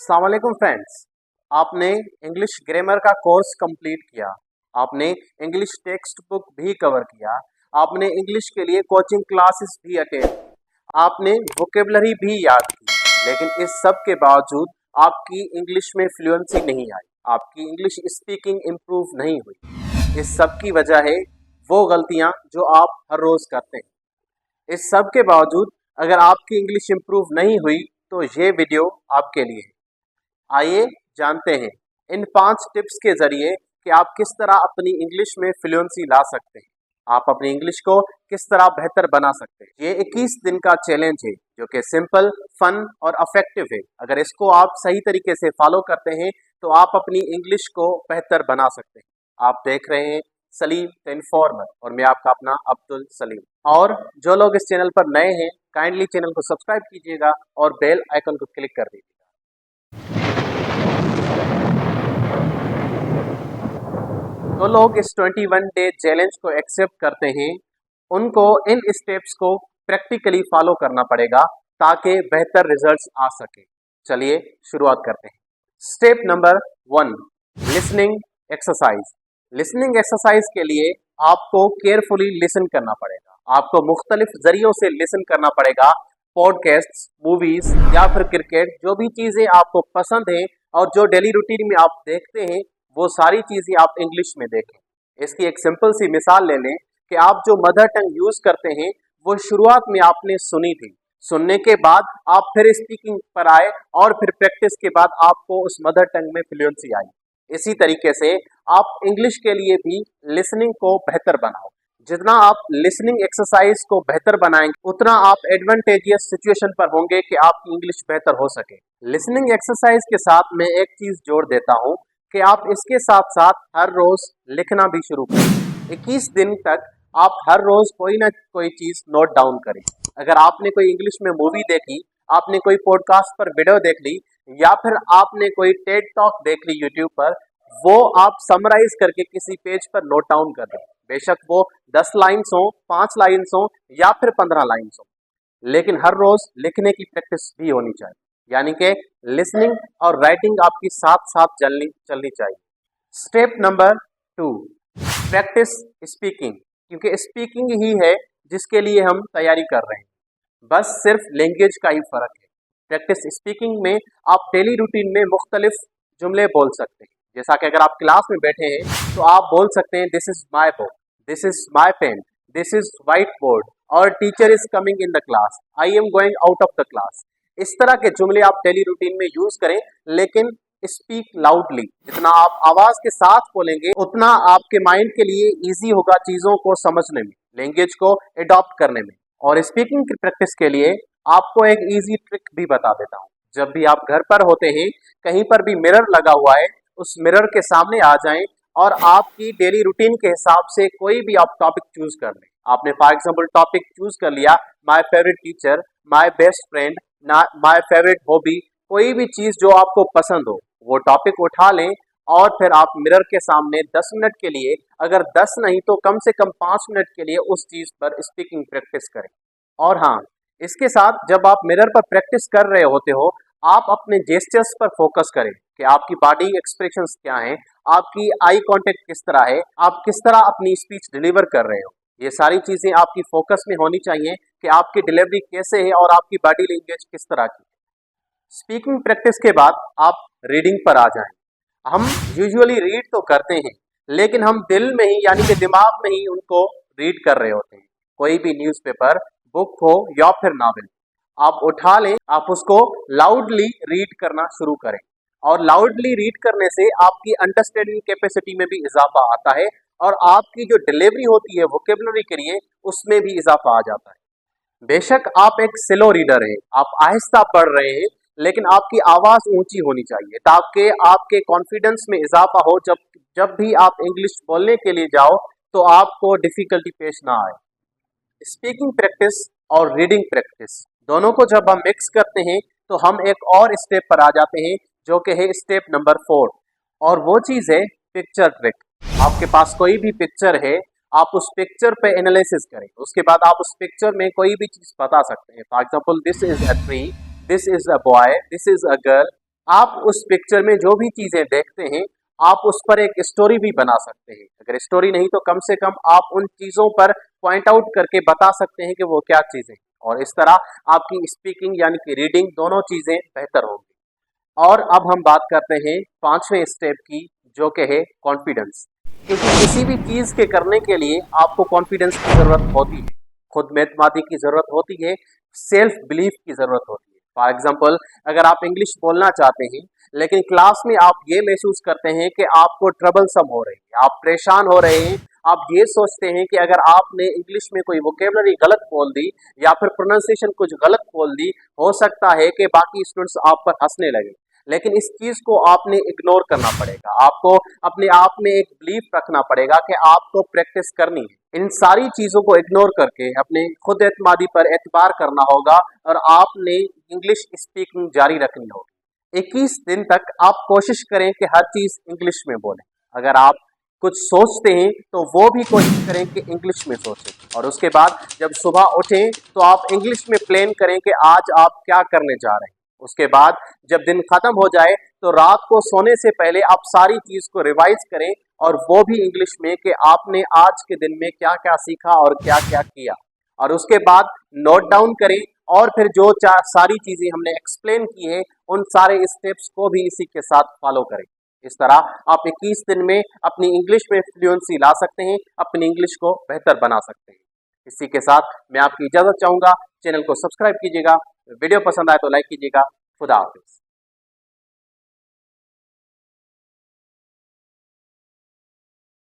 अस्सलामुअलैकुम फ्रेंड्स। आपने English grammar का कोर्स कंप्लीट किया, आपने इंग्लिश टेक्स्ट बुक भी कवर किया, आपने इंग्लिश के लिए कोचिंग क्लासेस भी अटेंड की, आपने वोकेबलरी भी याद की, लेकिन इस सब के बावजूद आपकी इंग्लिश में फ्लुएंसी नहीं आई, आपकी इंग्लिश स्पीकिंग इम्प्रूव नहीं हुई। इस सब की वजह है वो गलतियां जो आप हर रोज करते हैं। इस सब के बावजूद अगर आपकी इंग्लिश इम्प्रूव नहीं हुई तो ये वीडियो आपके लिए है। आइए जानते हैं इन 5 टिप्स के जरिए कि आप किस तरह अपनी इंग्लिश में फ्लुएंसी ला सकते हैं, आप अपनी इंग्लिश को किस तरह बेहतर बना सकते हैं। ये 21 दिन का चैलेंज है जो कि सिंपल, फन और अफेक्टिव है। अगर इसको आप सही तरीके से फॉलो करते हैं तो आप अपनी इंग्लिश को बेहतर बना सकते हैं। आप देख रहे हैं सलीम द इन्फॉर्मर और मैं आपका अपना अब्दुल सलीम। और जो लोग इस चैनल पर नए हैं काइंडली चैनल को सब्सक्राइब कीजिएगा और बेल आइकन को क्लिक कर दीजिएगा। जो लोग इस 21 डे चैलेंज को एक्सेप्ट करते हैं उनको इन स्टेप्स को प्रैक्टिकली फॉलो करना पड़ेगा ताकि बेहतर रिजल्ट्स आ सके। चलिए शुरुआत करते हैं। Step number 1, listening exercise. Listening exercise के लिए आपको केयरफुली लिसन करना पड़ेगा। आपको मुख्तलिफ जरियों से लिसन करना पड़ेगा, पॉडकास्ट, मूवीज या फिर क्रिकेट, जो भी चीजें आपको पसंद है और जो डेली रूटीन में आप देखते हैं वो सारी चीजें आप इंग्लिश में देखें। इसकी एक सिंपल सी मिसाल ले लें कि आप जो मदर टंग यूज करते हैं वो शुरुआत में आपने सुनी थी, सुनने के बाद आप फिर स्पीकिंग पर आए और फिर प्रैक्टिस के बाद आपको उस मदर टंग में फ्लुएंसी आई। इसी तरीके से आप इंग्लिश के लिए भी लिसनिंग को बेहतर बनाओ। जितना आप लिसनिंग एक्सरसाइज को बेहतर बनाएंगे उतना आप एडवांटेजियस सिचुएशन पर होंगे कि आपकी इंग्लिश बेहतर हो सके। लिसनिंग एक्सरसाइज के साथ मैं एक चीज जोड़ देता हूँ कि आप इसके साथ साथ हर रोज लिखना भी शुरू करें। 21 दिन तक आप हर रोज कोई ना कोई चीज नोट डाउन करें। अगर आपने कोई इंग्लिश में मूवी देखी, आपने कोई पॉडकास्ट पर वीडियो देख ली या फिर आपने कोई टेड टॉक देख ली यूट्यूब पर, वो आप समराइज करके किसी पेज पर नोट डाउन कर दें। बेशक वो 10 लाइन्स हो, 5 लाइन्स हो या फिर 15 लाइन्स हो, लेकिन हर रोज लिखने की प्रैक्टिस भी होनी चाहिए। यानी कि लिसनिंग और राइटिंग आपकी साथ साथ चलनी चाहिए। Step number 2, practice speaking. क्योंकि स्पीकिंग ही है जिसके लिए हम तैयारी कर रहे हैं, बस सिर्फ लैंग्वेज का ही फर्क है। प्रैक्टिस स्पीकिंग में आप डेली रूटीन में मुख्तलिफ जुमले बोल सकते हैं। जैसा कि अगर आप क्लास में बैठे हैं तो आप बोल सकते हैं this is my book, this is my pen, this is whiteboard और teacher is coming in the class, I am going out of the class. इस तरह के जुमले आप डेली रूटीन में यूज करें, लेकिन स्पीक लाउडली। जितना आप आवाज के साथ बोलेंगे उतना आपके माइंड के लिए इजी होगा चीजों को समझने में, लैंग्वेज को अडॉप्ट करने में। और स्पीकिंग की प्रैक्टिस के लिए आपको एक इजी ट्रिक भी बता देता हूँ। जब भी आप घर पर होते हैं, कहीं पर भी मिरर लगा हुआ है, उस मिरर के सामने आ जाएं और आपकी डेली रूटीन के हिसाब से कोई भी आप टॉपिक चूज कर लें। आपने फॉर एग्जाम्पल टॉपिक चूज कर लिया my favourite teacher, my best friend, my favourite hobby, कोई भी चीज जो आपको पसंद हो वो टॉपिक उठा लें और फिर आप मिरर के सामने 10 मिनट के लिए, अगर 10 नहीं तो कम से कम 5 मिनट के लिए उस चीज पर स्पीकिंग प्रैक्टिस करें। और हाँ, इसके साथ जब आप मिरर पर प्रैक्टिस कर रहे होते हो, आप अपने जेस्चर्स पर फोकस करें कि आपकी बॉडी एक्सप्रेशंस क्या हैं, आपकी आई कांटेक्ट किस तरह है, आप किस तरह अपनी स्पीच डिलीवर कर रहे हो। ये सारी चीजें आपकी फोकस में होनी चाहिए कि आपकी डिलीवरी कैसे है और आपकी बॉडी लैंग्वेज किस तरह की। स्पीकिंग प्रैक्टिस के बाद आप रीडिंग पर आ जाएं। हम यूजुअली रीड तो करते हैं, लेकिन हम दिल में ही यानी कि दिमाग में ही उनको रीड कर रहे होते हैं। कोई भी न्यूज़पेपर, बुक हो या फिर नावल, आप उठा लें, आप उसको लाउडली रीड करना शुरू करें। और लाउडली रीड करने से आपकी अंडरस्टैंडिंग कैपेसिटी में भी इजाफा आता है और आपकी जो डिलीवरी होती है वोकेबलरी के लिए उसमें भी इजाफा आ जाता है। बेशक आप एक स्लो रीडर हैं, आप आहिस्ता पढ़ रहे हैं, लेकिन आपकी आवाज ऊंची होनी चाहिए ताकि आपके कॉन्फिडेंस में इजाफा हो। जब जब भी आप इंग्लिश बोलने के लिए जाओ तो आपको डिफिकल्टी पेश ना आए। स्पीकिंग प्रैक्टिस और रीडिंग प्रैक्टिस दोनों को जब हम मिक्स करते हैं तो हम एक और स्टेप पर आ जाते हैं जो कि है स्टेप नंबर 4, और वो चीज है पिक्चर ट्रिक। आपके पास कोई भी पिक्चर है, आप उस पिक्चर पे एनालिसिस करें, उसके बाद आप उस पिक्चर में कोई भी चीज बता सकते हैं। For example this is a tree, this is a boy, this is a girl, आप उस पिक्चर में जो भी चीजें देखते हैं, आप उस पर एक स्टोरी भी बना सकते हैं। अगर स्टोरी नहीं तो कम से कम आप उन चीजों पर पॉइंट आउट करके बता सकते हैं कि वो क्या चीजें हैं, और इस तरह आपकी स्पीकिंग यानी कि रीडिंग दोनों चीजें बेहतर होंगी। और अब हम बात करते हैं पांचवें स्टेप की, जो कि है कॉन्फिडेंस। क्योंकि किसी भी चीज के करने के लिए आपको कॉन्फिडेंस की जरूरत होती है, खुद में एतमादी की जरूरत होती है, सेल्फ बिलीफ की जरूरत होती है। फॉर एग्जाम्पल, अगर आप इंग्लिश बोलना चाहते हैं लेकिन क्लास में आप ये महसूस करते हैं कि आपको ट्रबलसम हो रही है, आप परेशान हो रहे हैं, आप ये सोचते हैं कि अगर आपने इंग्लिश में कोई वोकेबलरी गलत बोल दी या फिर प्रोनाउंसिएशन कुछ गलत बोल दी, हो सकता है कि बाकी स्टूडेंट्स आप पर हंसने लगे। लेकिन इस चीज को आपने इग्नोर करना पड़ेगा, आपको अपने आप में एक बिलीफ रखना पड़ेगा कि आपको प्रैक्टिस करनी है। इन सारी चीजों को इग्नोर करके अपने खुद एतमादी पर एतबार करना होगा और आपने इंग्लिश स्पीकिंग जारी रखनी होगी। 21 दिन तक आप कोशिश करें कि हर चीज इंग्लिश में बोलें। अगर आप कुछ सोचते हैं तो वो भी कोशिश करें कि इंग्लिश में सोचें, और उसके बाद जब सुबह उठें तो आप इंग्लिश में प्लान करें कि आज आप क्या करने जा रहे हैं। उसके बाद जब दिन खत्म हो जाए तो रात को सोने से पहले आप सारी चीज को रिवाइज करें, और वो भी इंग्लिश में कि आपने आज के दिन में क्या क्या सीखा और क्या क्या किया, और उसके बाद नोट डाउन करें। और फिर जो सारी चीजें हमने एक्सप्लेन की है उन सारे स्टेप्स को भी इसी के साथ फॉलो करें। इस तरह आप 21 दिन में अपनी इंग्लिश में फ्लुएंसी ला सकते हैं, अपनी इंग्लिश को बेहतर बना सकते हैं। इसी के साथ मैं आपकी इजाजत चाहूंगा। चैनल को सब्सक्राइब कीजिएगा, वीडियो पसंद आए तो लाइक कीजिएगा। खुदा हाफिज।